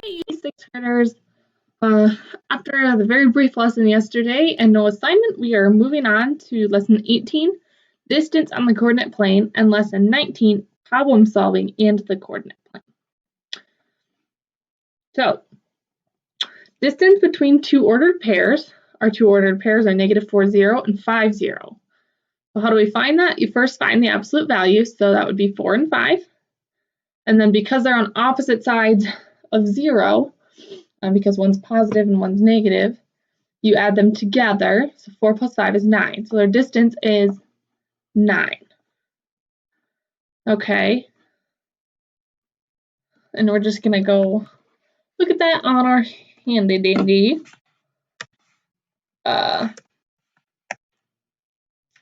Hey, sixth graders. After the very brief lesson yesterday and no assignment, we are moving on to lesson 18, distance on the coordinate plane, and lesson 19, problem solving and the coordinate plane. So, distance between two ordered pairs. Our two ordered pairs are negative 4, 0 and 5, 0. So how do we find that? You first find the absolute value, so that would be 4 and 5. And then because they're on opposite sides of 0, because one's positive and one's negative, you add them together. So 4 plus 5 is 9. So their distance is 9. Okay. And we're just going to go look at that on our handy dandy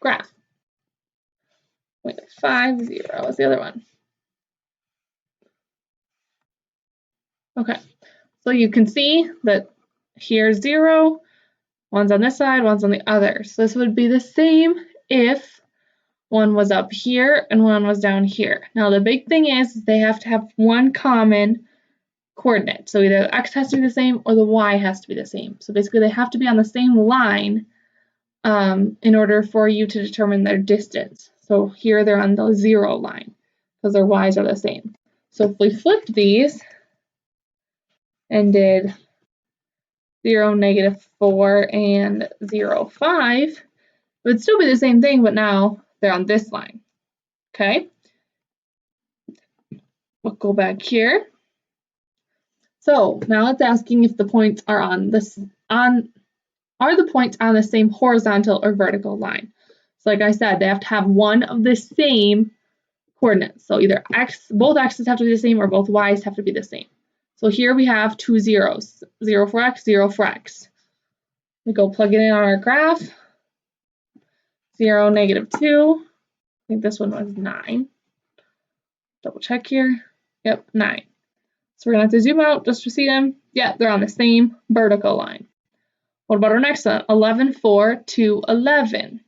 graph. Wait, 5, 0. What's the other one? Okay. So you can see that here's 0. One's on this side, one's on the other. So this would be the same if one was up here and one was down here. Now the big thing is they have to have one common coordinate. So either the x has to be the same or the y has to be the same. So basically they have to be on the same line in order for you to determine their distance. So here they're on the 0 line because their y's are the same. So if we flipped these and did 0, negative 4, and 0, 5, it would still be the same thing, but now they're on this line. Okay? We'll go back here. So now it's asking if the points are on the points on the same horizontal or vertical line. So like I said, they have to have one of the same coordinates. So either both x's have to be the same or both y's have to be the same. So here we have two zeros, 0 for x, 0 for x. We go plug it in on our graph. 0, negative 2. I think this one was 9. Double check here. Yep, 9. So we're going to have to zoom out just to see them. Yeah, they're on the same vertical line. What about our next one? 11, 4, 2, 11.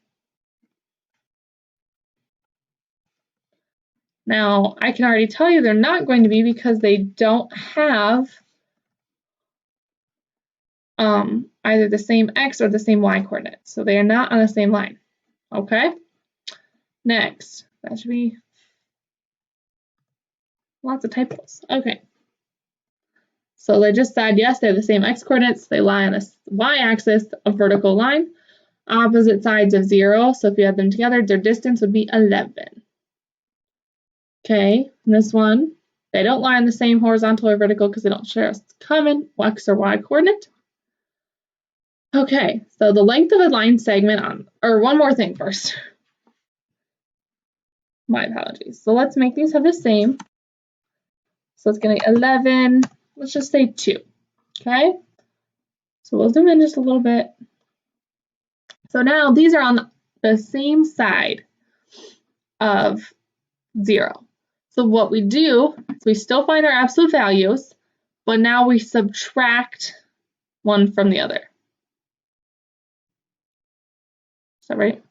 Now, I can already tell you they're not going to be because they don't have either the same x or the same y coordinates. So they are not on the same line. Okay? Next. That should be lots of typos. Okay. So they just said, yes, they have the same x coordinates. They lie on the y-axis, a vertical line, opposite sides of 0. So if you add them together, their distance would be 11. Okay, and this one, they don't lie on the same horizontal or vertical because they don't share a common x or y coordinate. Okay, so the length of a line segment or one more thing first. My apologies. So let's make these have the same. So it's going to be 11, let's just say 2. Okay, so we'll zoom in just a little bit. So now these are on the same side of 0. So what we do is we still find our absolute values, but now we subtract one from the other. Is that right?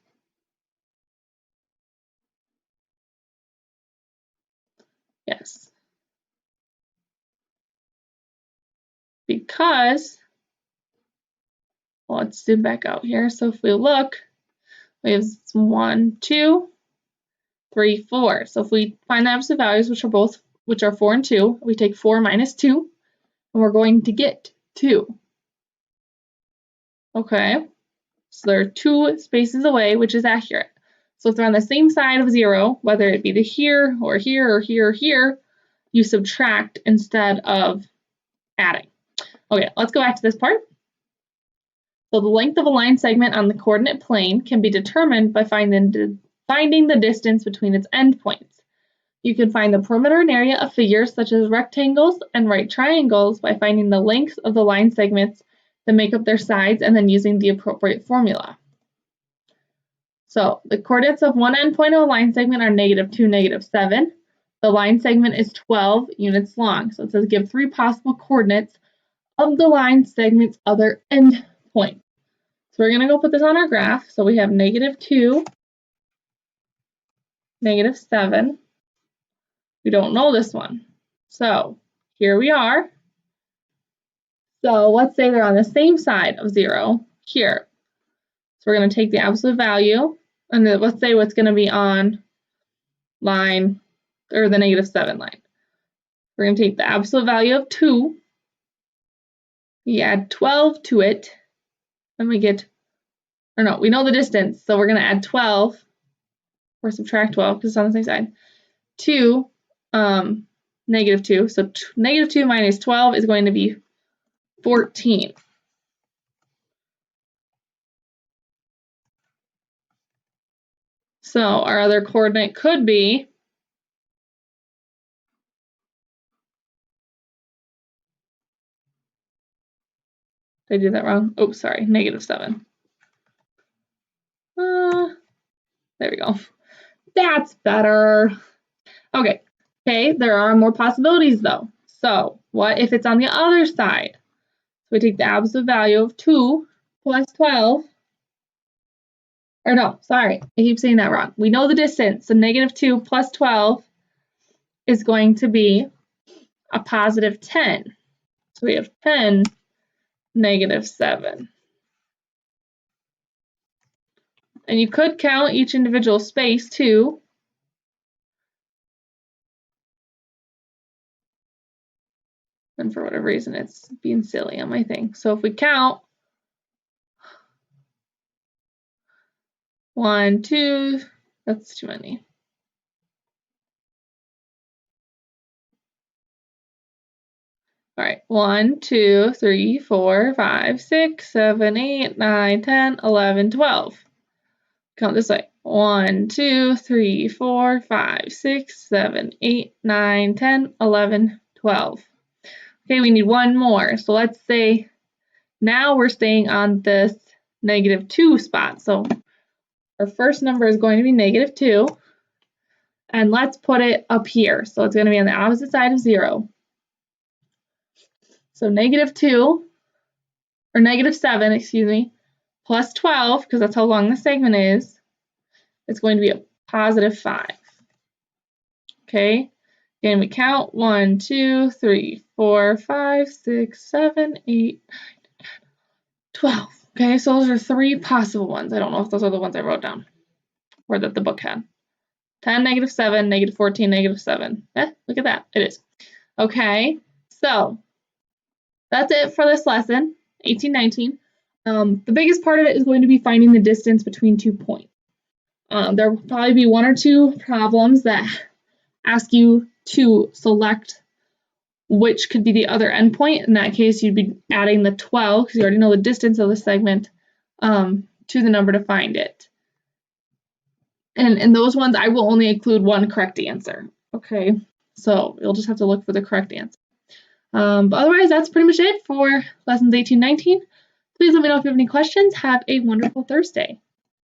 Yes. Because, well, let's zoom back out here. So if we look, we have 1, 2, 3, 4. So if we find the absolute values, which are 4 and 2, we take 4 minus 2, and we're going to get 2. Okay, so they're 2 spaces away, which is accurate. So if they're on the same side of 0, whether it be the here or here or here or here, you subtract instead of adding. Okay, let's go back to this part. So the length of a line segment on the coordinate plane can be determined by finding the distance between its endpoints. You can find the perimeter and area of figures such as rectangles and right triangles by finding the length of the line segments that make up their sides and then using the appropriate formula. So the coordinates of one endpoint of a line segment are negative 2, negative 7. The line segment is 12 units long. So it says give 3 possible coordinates of the line segment's other endpoint. So we're going to go put this on our graph. So we have negative 2, negative 7. We don't know this one. So here we are. So let's say they're on the same side of 0 here. So we're going to take the absolute value, and let's say what's going to be on line, or the -7 line. We're going to take the absolute value of 2, we add 12 to it, and we get, or no, we know the distance, so we're going to add 12, or subtract 12 because it's on the same side, to -2. So -2 minus 12 is going to be 14. So our other coordinate could be did I do that wrong? Oh, sorry, -7. There we go. That's better. Okay, there are more possibilities though. So what if it's on the other side? So we take the absolute value of 2 plus 12. Or no, sorry, I keep saying that wrong. We know the distance, so -2 plus 12 is going to be a positive 10. So we have 10, -7. And you could count each individual space too. And for whatever reason, it's being silly on my thing. So if we count 1, 2, that's too many. All right, 1, 2, 3, 4, 5, 6, 7, 8, 9, 10, 11, 12. Count this way. 1, 2, 3, 4, 5, 6, 7, 8, 9, 10, 11, 12. Okay, we need one more. So let's say now we're staying on this -2 spot. So our first number is going to be -2. And let's put it up here. So it's going to be on the opposite side of 0. So -2, or -7, excuse me, plus 12, because that's how long the segment is, it's going to be a positive 5. Okay, again, we count 1, 2, 3, 4, 5, 6, 7, 8, 9, 10, 12. Okay, so those are 3 possible ones. I don't know if those are the ones I wrote down or that the book had. 10, -7, -14, -7. Look at that. It is. Okay, so that's it for this lesson, 1819. The biggest part of it is going to be finding the distance between 2 points. There will probably be 1 or 2 problems that ask you to select which could be the other endpoint. In that case, you'd be adding the 12, because you already know the distance of the segment, to the number to find it. And in those ones, I will only include 1 correct answer. Okay, so you'll just have to look for the correct answer. But otherwise, that's pretty much it for lessons 18-19. Please let me know if you have any questions. Have a wonderful Thursday.